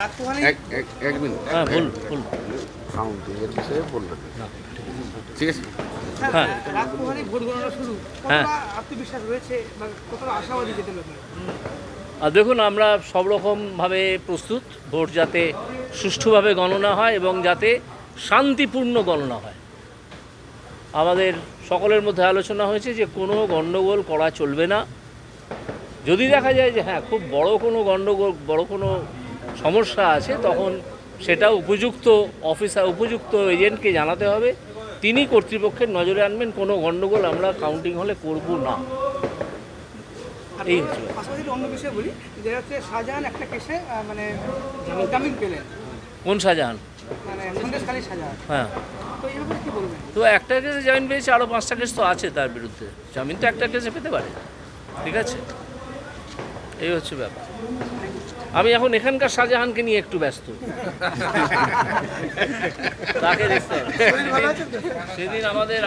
এক মিনিট কাউন্টিংয়ের বিষয়ে বলবেন, ঠিক আছে? হ্যাঁ, রাতপুহানি ভোট গণনা শুরু, হ্যাঁ। কতটা আত্মবিশ্বাস রয়েছে বা কতটা আশাবাদী যেতে হবে? আর দেখুন, আমরা সব রকমভাবে প্রস্তুত ভোট যাতে সুষ্ঠুভাবে গণনা হয় এবং যাতে শান্তিপূর্ণ গণনা হয়। আমাদের সকলের মধ্যে আলোচনা হয়েছে যে কোনো গণ্ডগোল করা চলবে না। যদি দেখা যায় যে হ্যাঁ খুব বড় কোনো গণ্ডগোল, বড় কোনো সমস্যা আছে, তখন সেটা উপযুক্ত অফিসার, উপযুক্ত এজেন্টকে জানাতে হবে। তিনি কর্তৃপক্ষের নজরে আনবেন। কোনো গণ্ডগোল আমরা কাউন্টিং হলে করব না। এই হচ্ছে পাশাপাশি অন্য বিষয়ে বলি, যেটা হচ্ছে শাহজাহান একটা কেসে মানে জামিন পেলেন, কোন শাহজাহান? মানে সন্দেশখালী শাহজাহান। হ্যাঁ, তো এই ব্যাপারে কী বলবেন? তো একটা কেসে জামিন পেয়েছে, আরও 5টা কেস তো আছে তার বিরুদ্ধে। জামিন তো একটা কেসে পেতে পারে, ঠিক আছে? এই হচ্ছে ব্যাপার। আমি এখন এখানকার শাহজাহানকে নিয়ে একটু ব্যস্ত, তাকে দেখতে হবে। সেদিন আমাদের